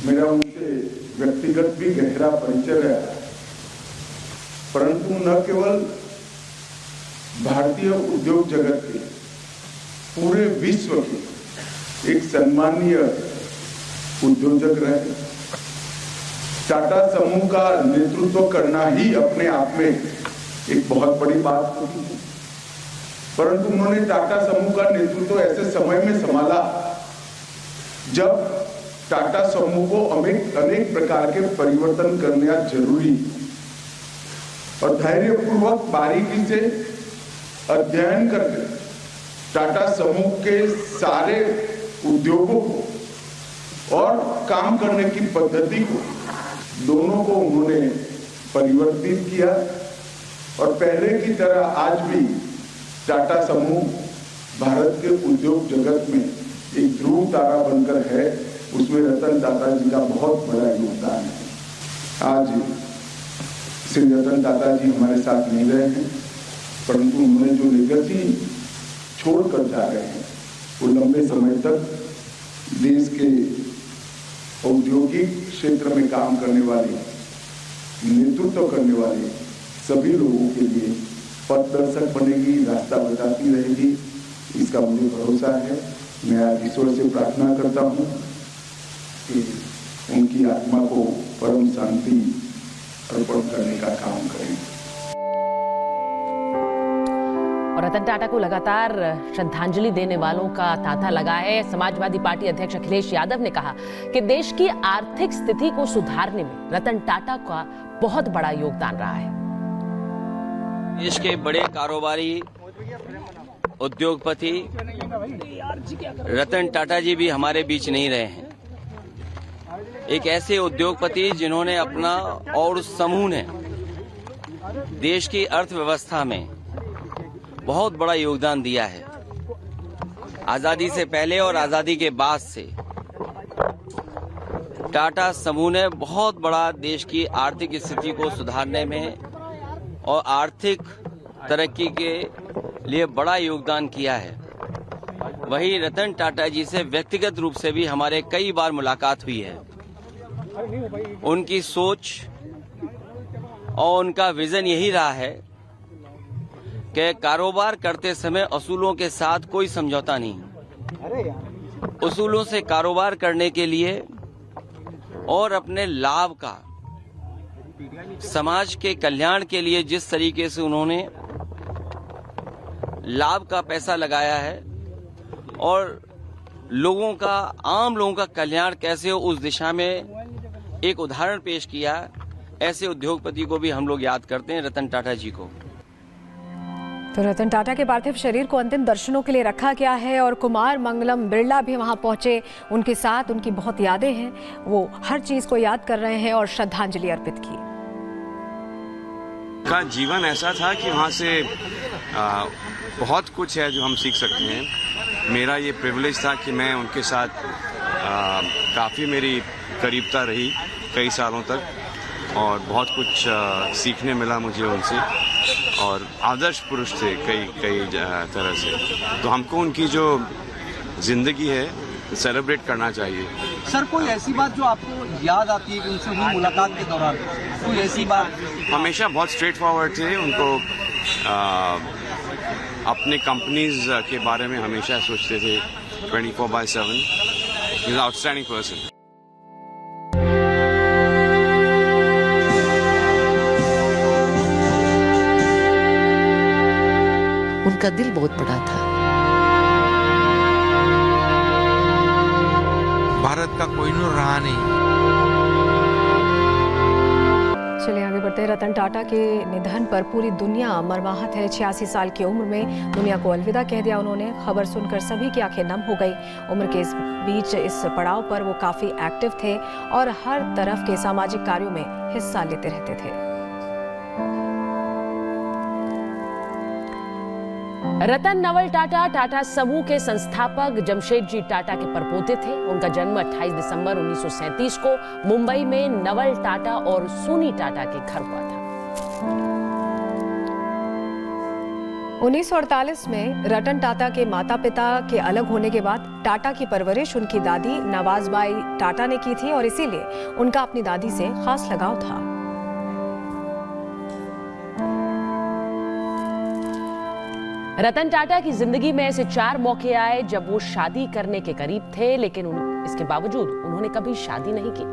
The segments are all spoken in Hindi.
मेरा उनसे व्यक्तिगत भी गहरा परिचय रहा, परंतु न केवल भारतीय उद्योग जगत के, पूरे विश्व के एक सम्मानीय उद्योजक रहे। टाटा समूह का नेतृत्व करना ही अपने आप में एक बहुत बड़ी बात होती है, परंतु उन्होंने टाटा समूह का नेतृत्व ऐसे समय में संभाला जब टाटा समूह को अनेक प्रकार के परिवर्तन करना जरूरी और धैर्यपूर्वक बारीकी से अध्ययन करके टाटा समूह के सारे उद्योगों को और काम करने की पद्धति को दोनों को उन्होंने परिवर्तित किया और पहले की तरह आज भी टाटा समूह भारत के उद्योग जगत में एक ध्रुव तारा बनकर है। उसमें रतन टाटा जी का बहुत बड़ा योगदान है। आज श्री रतन टाटा जी हमारे साथ नहीं रहे हैं, परंतु उन्होंने जो लेगेसी छोड़कर जा रहे हैं वो लंबे समय तक देश के औद्योगिक क्षेत्र में काम करने वाले, नेतृत्व करने वाले सभी लोगों के लिए पथदर्शक बनेगी, रास्ता बताती रहेगी, इसका मुझे भरोसा है। मैं आज ईश्वर से प्रार्थना करता हूँ कि उनकी आत्मा को परम शांति अर्पण करने का काम करें। और रतन टाटा को लगातार श्रद्धांजलि देने वालों का तांता लगा है। समाजवादी पार्टी अध्यक्ष अखिलेश यादव ने कहा कि देश की आर्थिक स्थिति को सुधारने में रतन टाटा का बहुत बड़ा योगदान रहा है। देश के बड़े कारोबारी उद्योगपति रतन टाटा जी भी हमारे बीच नहीं रहे हैं। एक ऐसे उद्योगपति जिन्होंने अपना और उस समूह ने देश की अर्थव्यवस्था में बहुत बड़ा योगदान दिया है। आजादी से पहले और आजादी के बाद से टाटा समूह ने बहुत बड़ा देश की आर्थिक स्थिति को सुधारने में और आर्थिक तरक्की के लिए बड़ा योगदान किया है। वही रतन टाटा जी से व्यक्तिगत रूप से भी हमारे कई बार मुलाकात हुई है। उनकी सोच और उनका विजन यही रहा है कि कारोबार करते समय असूलों के साथ कोई समझौता नहीं, उसूलों से कारोबार करने के लिए और अपने लाभ का समाज के कल्याण के लिए जिस तरीके से उन्होंने लाभ का पैसा लगाया है और लोगों का, आम लोगों का कल्याण कैसे हो उस दिशा में एक उदाहरण पेश किया। ऐसे उद्योगपति को भी हम लोग याद करते हैं, रतन टाटा जी को। तो रतन टाटा के पार्थिव शरीर को अंतिम दर्शनों के लिए रखा गया है और कुमार मंगलम बिरला भी वहां पहुंचे। उनके साथ उनकी बहुत यादें हैं, वो हर चीज को याद कर रहे हैं और श्रद्धांजलि अर्पित की। का जीवन ऐसा था कि वहाँ से बहुत कुछ है जो हम सीख सकते हैं। मेरा ये प्रिविलेज था कि मैं उनके साथ काफ़ी मेरी करीबता रही कई सालों तक और बहुत कुछ सीखने मिला मुझे उनसे और आदर्श पुरुष थे कई तरह से। तो हमको उनकी जो जिंदगी है सेलिब्रेट करना चाहिए। सर, कोई ऐसी बात जो आपको याद आती है कि उनसे हुई मुलाकात के दौरान, कोई ऐसी बात? हमेशा बहुत स्ट्रेट फॉरवर्ड थे। उनको अपने कंपनीज के बारे में हमेशा सोचते थे 24/7। He is outstanding person. उनका दिल बहुत बड़ा था। भारत का कोहिनूर रहा नहीं। चलिए आगे बढ़ते हैं। रतन टाटा के निधन पर पूरी दुनिया मर्माहत है। 86 साल की उम्र में दुनिया को अलविदा कह दिया उन्होंने। खबर सुनकर सभी की आंखें नम हो गई। उम्र के इस बीच इस पड़ाव पर वो काफी एक्टिव थे और हर तरफ के सामाजिक कार्यों में हिस्सा लेते रहते थे। रतन नवल टाटा टाटा समूह के संस्थापक जमशेदजी टाटा के परपोते थे। उनका जन्म 28 दिसंबर 1937 को मुंबई में नवल टाटा और सोनी टाटा के घर हुआ था। 1948 में रतन टाटा के माता पिता के अलग होने के बाद टाटा की परवरिश उनकी दादी नवाजबाई टाटा ने की थी और इसीलिए उनका अपनी दादी से खास लगाव था। रतन टाटा की जिंदगी में ऐसे 4 मौके आए जब वो शादी करने के करीब थे, लेकिन इसके बावजूद उन्होंने कभी शादी नहीं की।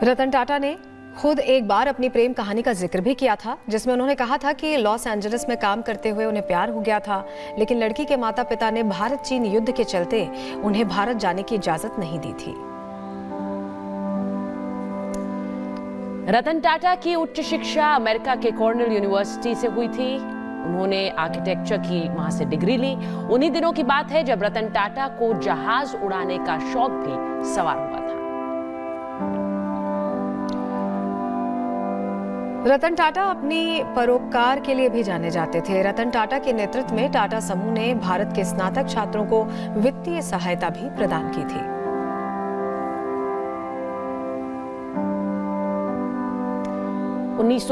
रतन टाटा ने खुद एक बार अपनी प्रेम कहानी का जिक्र भी किया था, जिसमें उन्होंने कहा था कि लॉस एंजलिस में काम करते हुए उन्हें प्यार हो गया था, लेकिन लड़की के माता पिता ने भारत चीन युद्ध के चलते उन्हें भारत जाने की इजाजत नहीं दी थी। रतन टाटा की उच्च शिक्षा अमेरिका के कॉर्नेल यूनिवर्सिटी से हुई थी। उन्होंने आर्किटेक्चर की वहां से डिग्री ली। उन्हीं दिनों की बात है जब रतन टाटा को जहाज उड़ाने का शौक भी सवार हुआ था। रतन टाटा अपनी परोपकार के लिए भी जाने जाते थे। रतन टाटा के नेतृत्व में टाटा समूह ने भारत के स्नातक छात्रों को वित्तीय सहायता भी प्रदान की थी। उन्नीस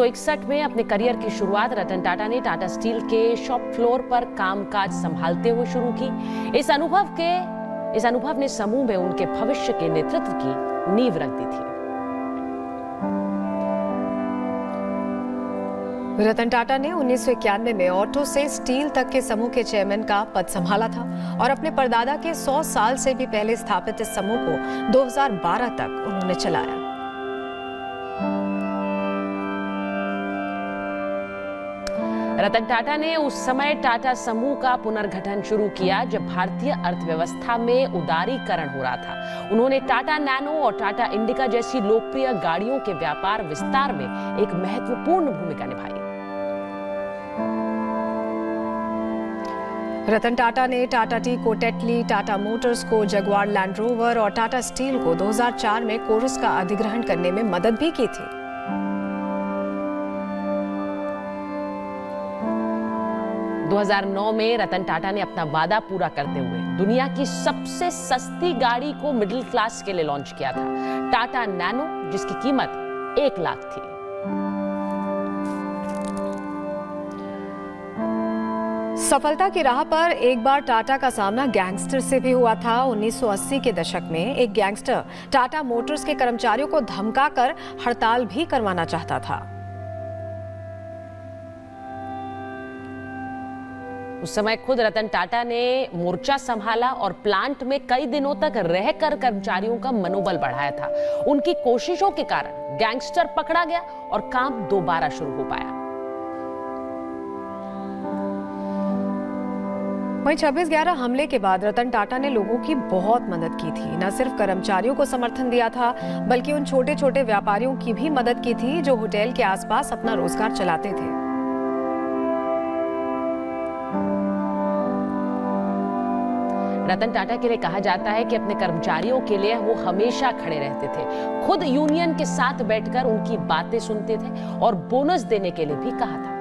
में अपने करियर की शुरुआत रतन टाटा ने टाटा स्टील के शॉप फ्लोर पर कामकाज संभालते हुए शुरू की। इस अनुभव ने समूह में उनके भविष्य के नेतृत्व की नींव रख दी थी। रतन टाटा ने 1991 में ऑटो से स्टील तक के समूह के चेयरमैन का पद संभाला था और अपने परदादा के 100 साल से भी पहले स्थापित इस समूह को 2012 तक उन्होंने चलाया। रतन टाटा ने उस समय टाटा समूह का पुनर्गठन शुरू किया जब भारतीय अर्थव्यवस्था में उदारीकरण हो रहा था। उन्होंने टाटा नैनो और टाटा इंडिका जैसी लोकप्रिय गाड़ियों के व्यापार विस्तार में एक महत्वपूर्ण भूमिका निभाई। रतन टाटा ने टाटा टी को टेटली, टाटा मोटर्स को जगुआर लैंड रोवर और टाटा स्टील को 2004 में कोरस का अधिग्रहण करने में मदद भी की थी। – 2009 में रतन टाटा ने अपना वादा पूरा करते हुए दुनिया की सबसे सस्ती गाड़ी को मिडिल क्लास के लिए लॉन्च किया था, टाटा नैनो, जिसकी कीमत 1 लाख थी। सफलता की राह पर एक बार टाटा का सामना गैंगस्टर से भी हुआ था। 1980 के दशक में एक गैंगस्टर टाटा मोटर्स के कर्मचारियों को धमकाकर हड़ताल भी करवाना चाहता था। उस समय खुद रतन टाटा ने मोर्चा संभाला और प्लांट में कई दिनों तक रहकर कर्मचारियों का मनोबल बढ़ाया था। उनकी कोशिशों के कारण गैंगस्टर पकड़ा गया और काम दोबारा शुरू हो पाया। वहीं 26/11 हमले के बाद रतन टाटा ने लोगों की बहुत मदद की थी। न सिर्फ कर्मचारियों को समर्थन दिया था, बल्कि उन छोटे छोटे व्यापारियों की भी मदद की थी जो होटल के आसपास अपना रोजगार चलाते थे। रतन टाटा के लिए कहा जाता है कि अपने कर्मचारियों के लिए वो हमेशा खड़े रहते थे। खुद यूनियन के साथ बैठकर उनकी बातें सुनते थे और बोनस देने के लिए भी कहा था।